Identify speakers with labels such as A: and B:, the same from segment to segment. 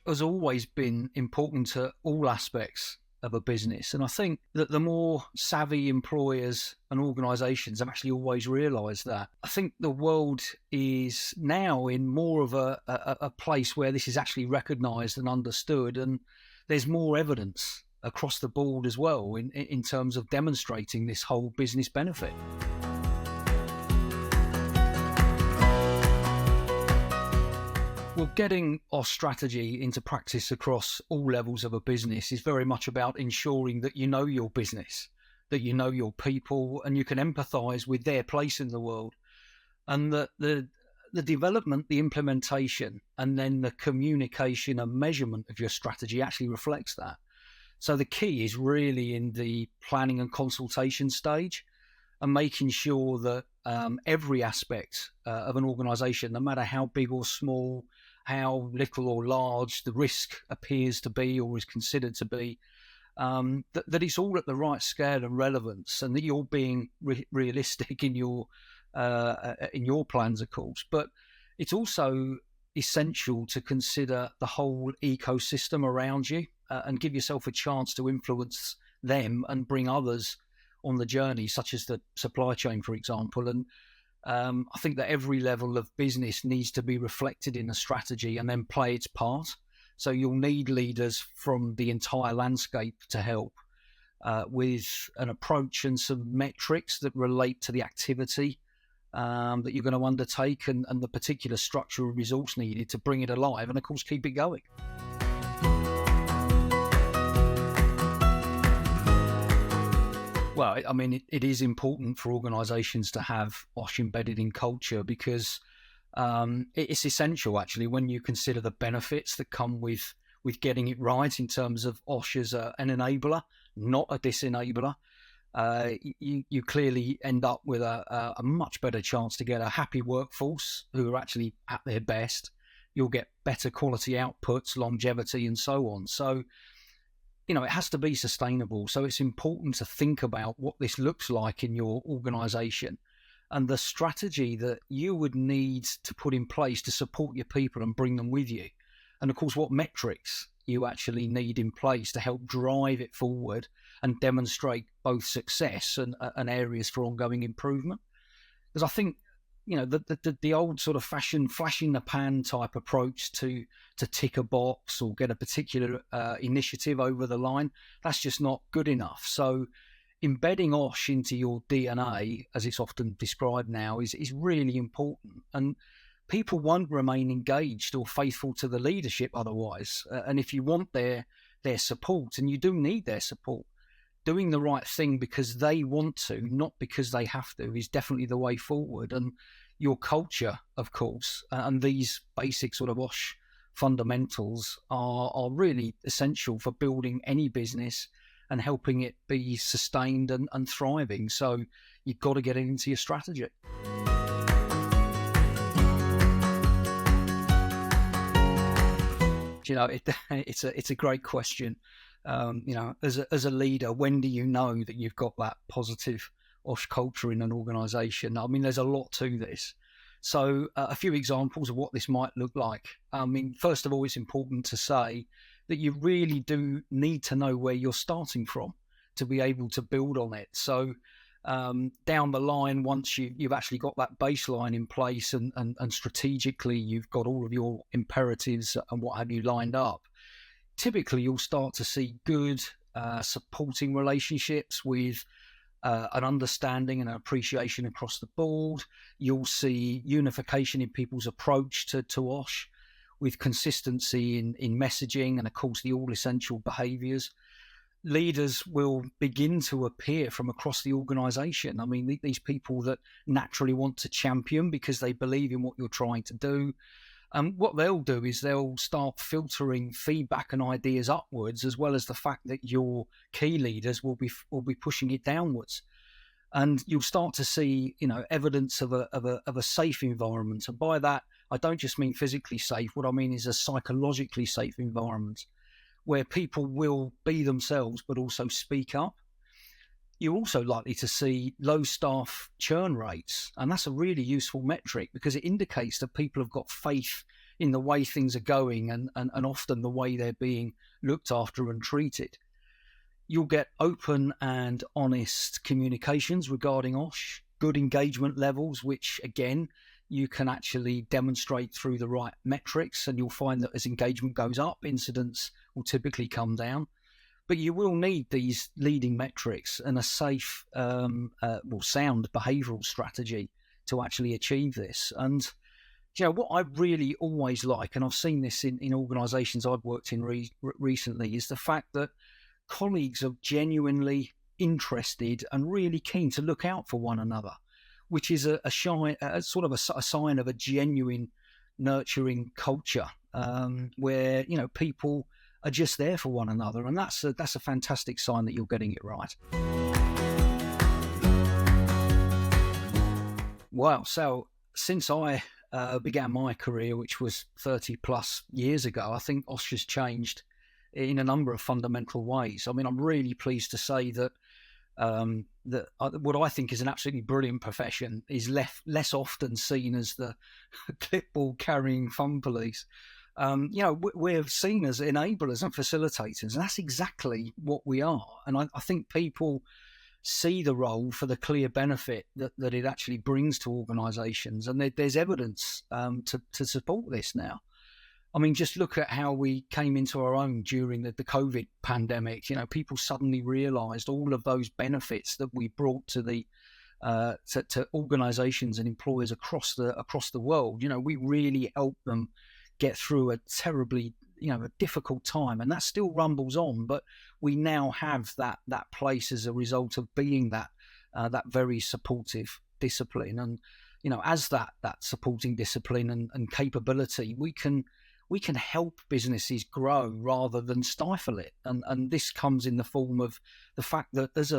A: has always been important to all aspects of a business. And I think that the more savvy employers and organisations have actually always realised that. I think the world is now in more of a place where this is actually recognised and understood, and there's more evidence across the board as well in terms of demonstrating this whole business benefit. Well, getting our strategy into practice across all levels of a business is very much about ensuring that you know your business, that you know your people, and you can empathise with their place in the world. And that the development, the implementation, and then the communication and measurement of your strategy actually reflects that. So the key is really in the planning and consultation stage, and making sure that every aspect of an organisation, no matter how big or small, how little or large the risk appears to be or is considered to be, that it's all at the right scale and relevance, and that you're being realistic in your plans, of course. But it's also essential to consider the whole ecosystem around you and give yourself a chance to influence them and bring others on the journey, such as the supply chain, for example. And I think that every level of business needs to be reflected in a strategy and then play its part. So you'll need leaders from the entire landscape to help with an approach and some metrics that relate to the activity that you're going to undertake and the particular structural resource needed to bring it alive and, of course, keep it going. Well, I mean, it is important for organisations to have IOSH embedded in culture, because it's essential, actually, when you consider the benefits that come with getting it right in terms of IOSH as an enabler, not a disenabler. You clearly end up with a much better chance to get a happy workforce who are actually at their best. You'll get better quality outputs, longevity, and so on. So, it has to be sustainable. So it's important to think about what this looks like in your organisation and the strategy that you would need to put in place to support your people and bring them with you. And of course, what metrics you actually need in place to help drive it forward and demonstrate both success and areas for ongoing improvement. Because I think, the old sort of fashion flashing the pan type approach to tick a box or get a particular initiative over the line, that's just not good enough. So embedding IOSH into your DNA, as it's often described now, is really important. And people won't remain engaged or faithful to the leadership otherwise. And if you want their support, and you do need their support, doing the right thing because they want to, not because they have to, is definitely the way forward. And your culture, of course, and these basic sort of IOSH fundamentals are really essential for building any business and helping it be sustained and thriving. So you've got to get it into your strategy. It's a great question. As a leader, when do you know that you've got that positive IOSH culture in an organisation? I mean, there's a lot to this. So a few examples of what this might look like. I mean, first of all, it's important to say that you really do need to know where you're starting from to be able to build on it. So down the line, once you've actually got that baseline in place and strategically you've got all of your imperatives and what have you lined up, typically you'll start to see good supporting relationships with an understanding and an appreciation across the board. You'll see unification in people's approach to IOSH, with consistency in messaging and, of course, the all essential behaviours. Leaders will begin to appear from across the organisation. I mean, these people that naturally want to champion because they believe in what you're trying to do. What they'll do is they'll start filtering feedback and ideas upwards, as well as the fact that your key leaders will be pushing it downwards. And you'll start to see, evidence of a safe environment. And by that, I don't just mean physically safe. What I mean is a psychologically safe environment where people will be themselves, but also speak up. You're also likely to see low staff churn rates. And that's a really useful metric because it indicates that people have got faith in the way things are going and often the way they're being looked after and treated. You'll get open and honest communications regarding OSH, good engagement levels, which again, you can actually demonstrate through the right metrics, and you'll find that as engagement goes up, incidents will typically come down. But you will need these leading metrics and a safe, sound behavioural strategy to actually achieve this. And what I really always like, and I've seen this in organisations I've worked in recently, is the fact that colleagues are genuinely interested and really keen to look out for one another, which is a sign of a genuine, nurturing culture where people are just there for one another, and that's a fantastic sign that you're getting it right. Wow! So since I began my career, which was 30 plus years ago, I think OSH has changed in a number of fundamental ways. I mean, I'm really pleased to say that what I think is an absolutely brilliant profession is less often seen as the clipboard carrying fun police. We're seen as enablers and facilitators, and that's exactly what we are. And I think people see the role for the clear benefit that it actually brings to organisations, and there's evidence to support this now. I mean, just look at how we came into our own during the COVID pandemic. People suddenly realised all of those benefits that we brought to the to organisations and employers across the world. We really helped them get through a terribly a difficult time, and that still rumbles on. But we now have that place as a result of being that very supportive discipline, and as that supporting discipline and capability, we can help businesses grow rather than stifle it. And this comes in the form of the fact that as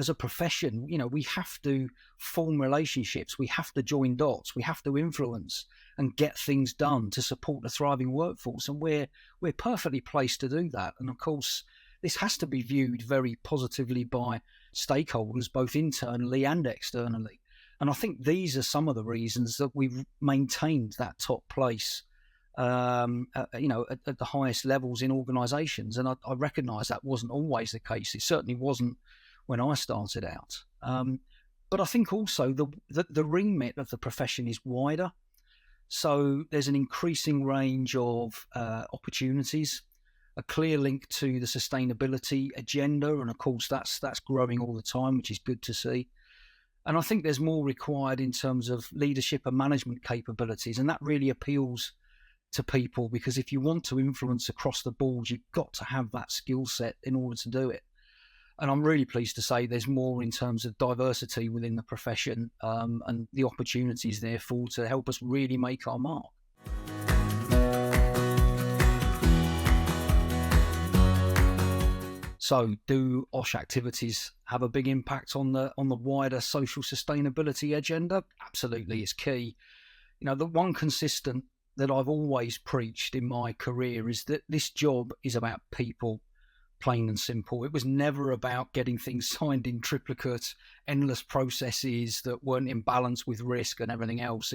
A: a profession, we have to form relationships, we have to join dots, we have to influence and get things done to support a thriving workforce. And we're perfectly placed to do that. And of course, this has to be viewed very positively by stakeholders, both internally and externally. And I think these are some of the reasons that we've maintained that top place at the highest levels in organisations. And I recognise that wasn't always the case. It certainly wasn't when I started out. But I think also the remit of the profession is wider. So there's an increasing range of opportunities, a clear link to the sustainability agenda. And of course, that's growing all the time, which is good to see. And I think there's more required in terms of leadership and management capabilities. And that really appeals to people, because if you want to influence across the board, you've got to have that skill set in order to do it. And I'm really pleased to say there's more in terms of diversity within the profession, and the opportunities therefore to help us really make our mark. So do OSH activities have a big impact on the wider social sustainability agenda? Absolutely, it's key. The one consistent that I've always preached in my career is that this job is about people, plain and simple. It was never about getting things signed in triplicate, endless processes that weren't in balance with risk and everything else.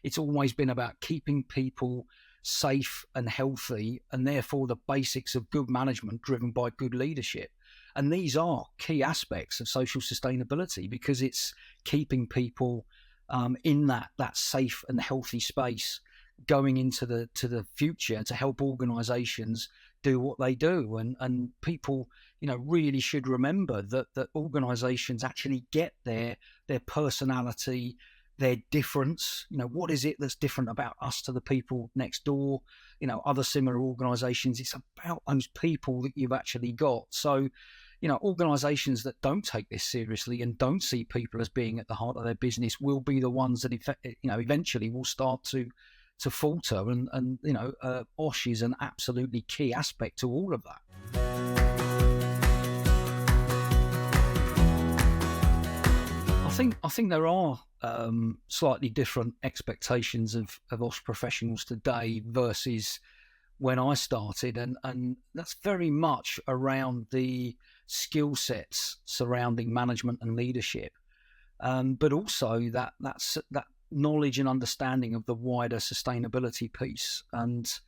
A: It's always been about keeping people safe and healthy, and therefore the basics of good management driven by good leadership. And these are key aspects of social sustainability, because it's keeping people in that safe and healthy space going into the future to help organisations do what they do. And people, really should remember that organisations actually get their personality, their difference. What is it that's different about us to the people next door? Other similar organisations, it's about those people that you've actually got. So, organisations that don't take this seriously and don't see people as being at the heart of their business will be the ones that, eventually will start to falter. And OSH is an absolutely key aspect to all of that. I think there are slightly different expectations of OSH professionals today versus when I started, and that's very much around the skill sets surrounding management and leadership, but also that knowledge and understanding of the wider sustainability piece and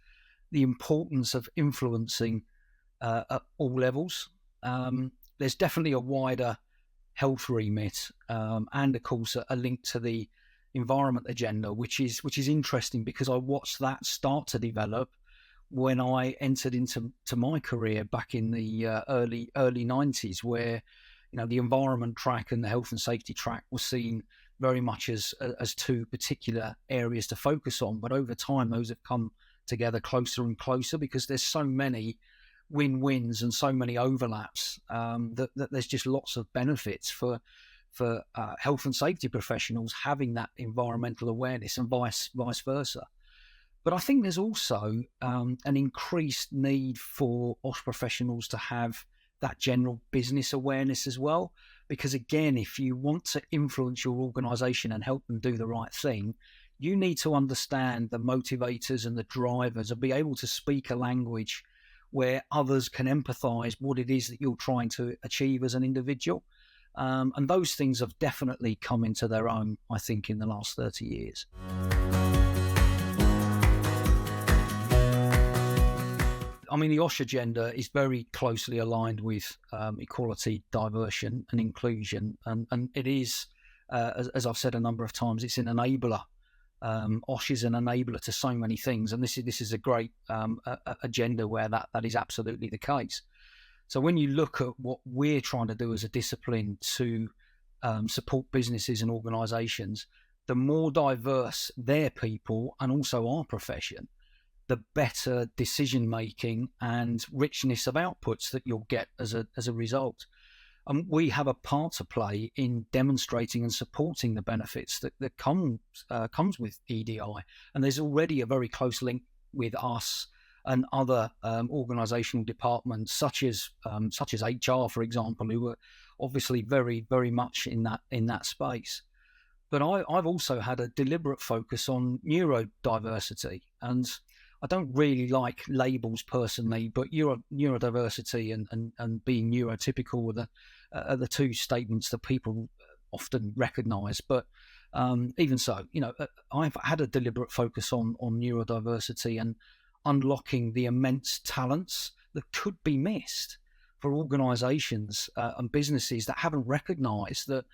A: the importance of influencing at all levels. There's definitely a wider health remit, and of course a link to the environment agenda, which is interesting because I watched that start to develop when I entered into my career back in the early 90s, where the environment track and the health and safety track was seen very much as two particular areas to focus on. But over time, those have come together closer and closer because there's so many win-wins and so many overlaps, that there's just lots of benefits for health and safety professionals having that environmental awareness and vice versa. But I think there's also an increased need for OSH professionals to have that general business awareness as well. Because again, if you want to influence your organization and help them do the right thing, you need to understand the motivators and the drivers and be able to speak a language where others can empathize what it is that you're trying to achieve as an individual. And those things have definitely come into their own, I think, in the last 30 years. I mean, the OSH agenda is very closely aligned with equality, diversity and inclusion. And it is, as I've said a number of times, it's an enabler. OSH is an enabler to so many things. And this is a great agenda where that is absolutely the case. So when you look at what we're trying to do as a discipline to support businesses and organisations, the more diverse their people and also our profession, the better decision making and richness of outputs that you'll get as a result. And we have a part to play in demonstrating and supporting the benefits that comes with EDI. And there's already a very close link with us and other organisational departments, such as HR, for example, who are obviously very, very much in that space. But I've also had a deliberate focus on neurodiversity, and I don't really like labels personally, but neurodiversity and being neurotypical are the two statements that people often recognise. But even so, I've had a deliberate focus on neurodiversity and unlocking the immense talents that could be missed for organisations and businesses that haven't recognised that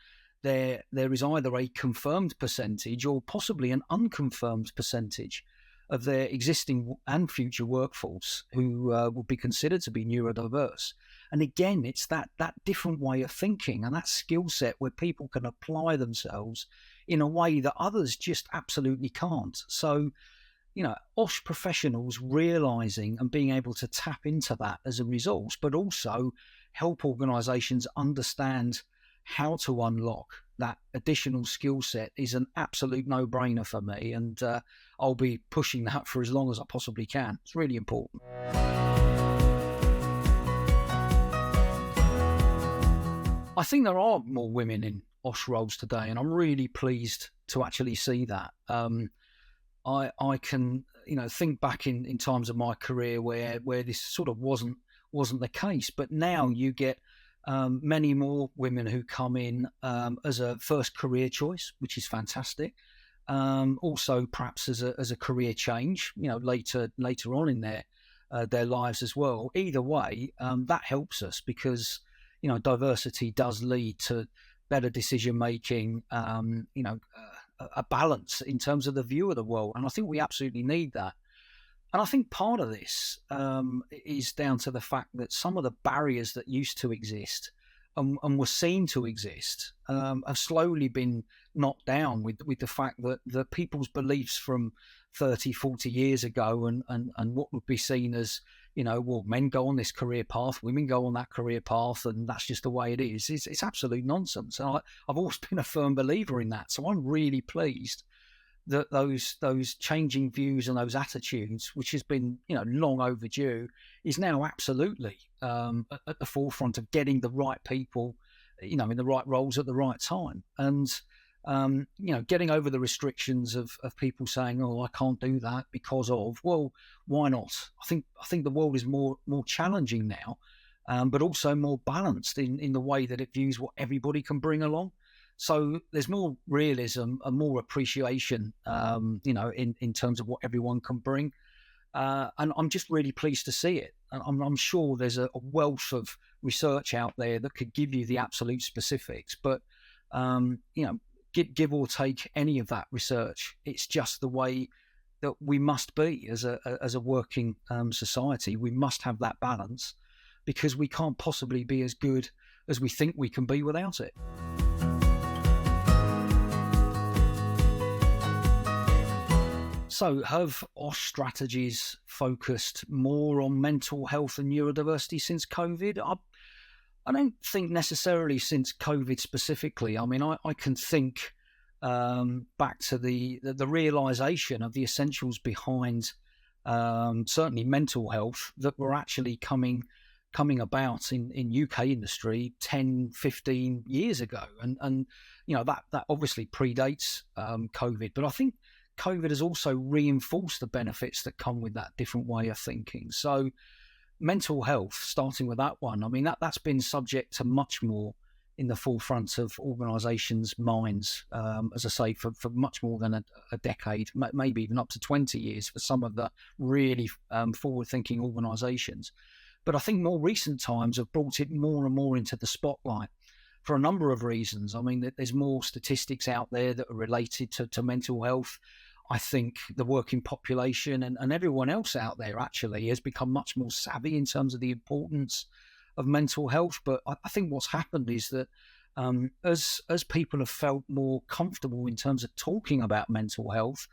A: there is either a confirmed percentage or possibly an unconfirmed percentage of their existing and future workforce who will be considered to be neurodiverse. And again, it's that different way of thinking and that skill set where people can apply themselves in a way that others just absolutely can't. So, OSH professionals realising and being able to tap into that as a resource, but also help organisations understand how to unlock that additional skill set is an absolute no-brainer for me. And I'll be pushing that for as long as I possibly can. It's really important. I think there are more women in OSH roles today, and I'm really pleased to actually see that. I can, think back in times of my career where this sort of wasn't the case, but now you get many more women who come in as a first career choice, which is fantastic. Also, perhaps as a career change, later on in their lives as well. Either way, that helps us because diversity does lead to better decision making. A balance in terms of the view of the world, and I think we absolutely need that. And I think part of this is down to the fact that some of the barriers that used to exist and were seen to exist have slowly been knocked down with the fact that the people's beliefs from 30, 40 years ago and what would be seen as, men go on this career path, women go on that career path, and that's just the way it is. It's absolute nonsense. And I've always been a firm believer in that. So I'm really pleased that those changing views and those attitudes, which has been long overdue, is now absolutely at the forefront of getting the right people, in the right roles at the right time, and getting over the restrictions of people saying, "Oh, I can't do that because of." Well, why not? I think the world is more challenging now, but also more balanced in the way that it views what everybody can bring along. So there's more realism and more appreciation, in terms of what everyone can bring. And I'm just really pleased to see it. And I'm sure there's a wealth of research out there that could give you the absolute specifics, but give or take any of that research, it's just the way that we must be as a working society. We must have that balance, because we can't possibly be as good as we think we can be without it. So, have OSH strategies focused more on mental health and neurodiversity since COVID? I don't think necessarily since COVID specifically. I mean, I can think back to the realization of the essentials behind certainly mental health that were actually coming about in UK industry 10, 15 years ago. And that obviously predates COVID, but I think COVID has also reinforced the benefits that come with that different way of thinking. So mental health, starting with that one, I mean, that's been subject to much more in the forefront of organisations' minds, as I say, for much more than a decade, maybe even up to 20 years for some of the really forward-thinking organisations. But I think more recent times have brought it more and more into the spotlight for a number of reasons. I mean, there's more statistics out there that are related to mental health. I think the working population and everyone else out there actually has become much more savvy in terms of the importance of mental health. But I think what's happened is that as people have felt more comfortable in terms of talking about mental health,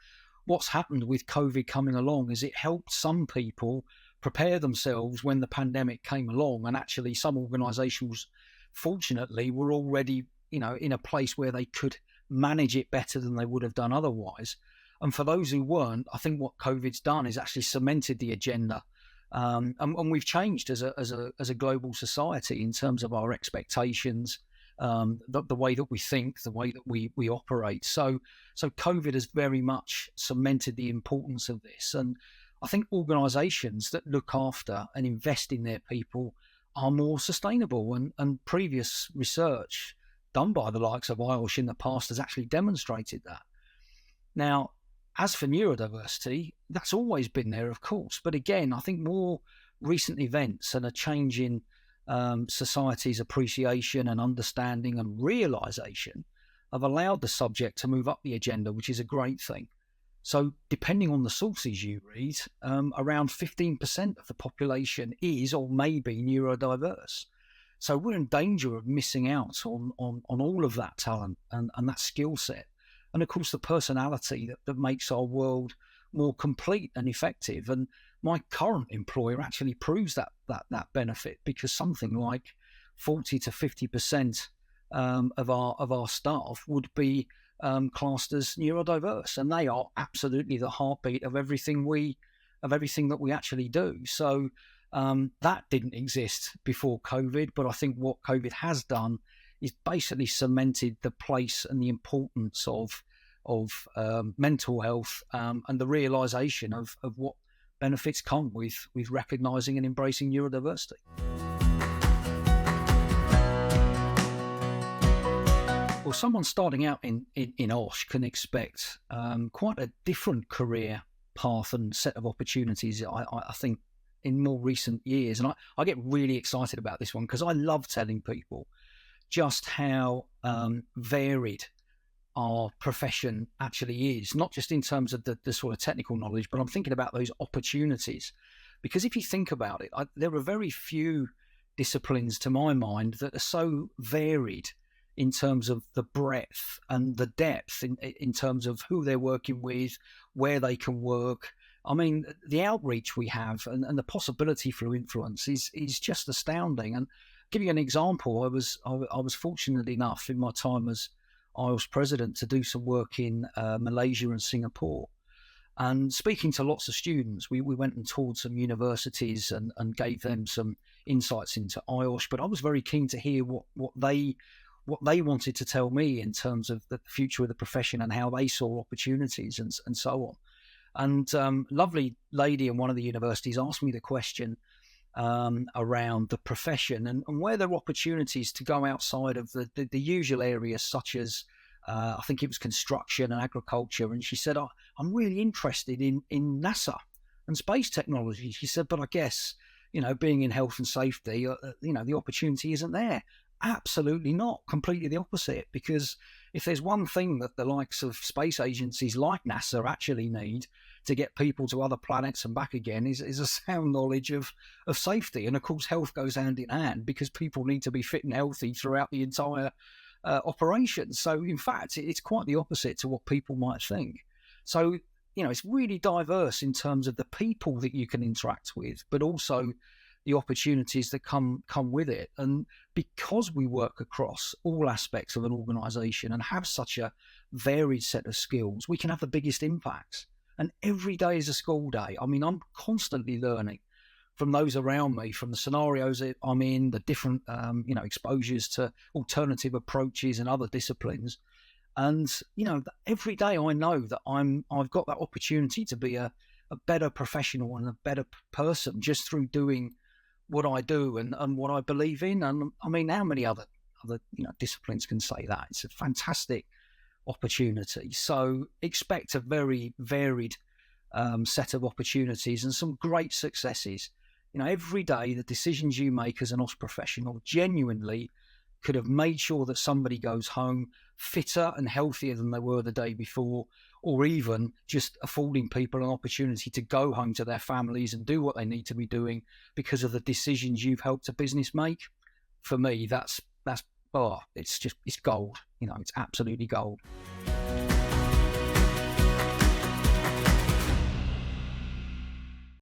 A: what's happened with COVID coming along is it helped some people prepare themselves when the pandemic came along. And actually some organisations, fortunately, were already in a place where they could manage it better than they would have done otherwise. And for those who weren't, I think what COVID's done is actually cemented the agenda. And we've changed as a global society in terms of our expectations, the way that we think, the way that we operate. So COVID has very much cemented the importance of this. And I think organisations that look after and invest in their people are more sustainable. And previous research done by the likes of IOSH in the past has actually demonstrated that. Now, as for neurodiversity, that's always been there, of course. But again, I think more recent events and a change in society's appreciation and understanding and realisation have allowed the subject to move up the agenda, which is a great thing. So depending on the sources you read, around 15% of the population is or may be neurodiverse. So we're in danger of missing out on all of that talent and that skill set. And of course, the personality that makes our world more complete and effective. And my current employer actually proves that benefit, because something like 40 to 50% of our staff would be classed as neurodiverse, and they are absolutely the heartbeat of everything that we actually do. So that didn't exist before COVID, but I think what COVID has done is basically cemented the place and the importance of mental health and the realisation of what benefits come with recognising and embracing neurodiversity. Well, someone starting out in OSH can expect quite a different career path and set of opportunities, I think, in more recent years. And I get really excited about this one because I love telling people just how varied our profession actually is, not just in terms of the sort of technical knowledge, but I'm thinking about those opportunities. Because if you think about it, there are very few disciplines to my mind that are so varied in terms of the breadth and the depth in terms of who they're working with, where they can work. I mean, the outreach we have and the possibility for influence is just astounding. And I'll give you an example. I was fortunate enough in my time as IOSH president to do some work in Malaysia and Singapore. And speaking to lots of students, we went and toured some universities and gave them some insights into IOSH. But I was very keen to hear what they wanted to tell me in terms of the future of the profession and how they saw opportunities and so on. And lovely lady in one of the universities asked me the question, around the profession and where there are opportunities to go outside of the usual areas, such as I think it was construction and agriculture. And she said, I'm really interested in NASA and space technology. She said, but I guess, being in health and safety, the opportunity isn't there. Absolutely not. Completely the opposite. Because if there's one thing that the likes of space agencies like NASA actually need to get people to other planets and back again is a sound knowledge of safety. And of course, health goes hand in hand, because people need to be fit and healthy throughout the entire operation. So in fact, it's quite the opposite to what people might think. So, it's really diverse in terms of the people that you can interact with, but also the opportunities that come with it. And because we work across all aspects of an organization and have such a varied set of skills, we can have the biggest impacts. And every day is a school day. I mean, I'm constantly learning from those around me, from the scenarios that I'm in, the different, exposures to alternative approaches and other disciplines. And, every day I know that I've got that opportunity to be a better professional and a better person just through doing what I do and what I believe in. And I mean, how many other disciplines can say that? It's a fantastic opportunity. So expect a very varied set of opportunities and some great successes. Every day the decisions you make as an OSH professional genuinely could have made sure that somebody goes home fitter and healthier than they were the day before, or even just affording people an opportunity to go home to their families and do what they need to be doing because of the decisions you've helped a business make. For me, it's gold. It's absolutely gold.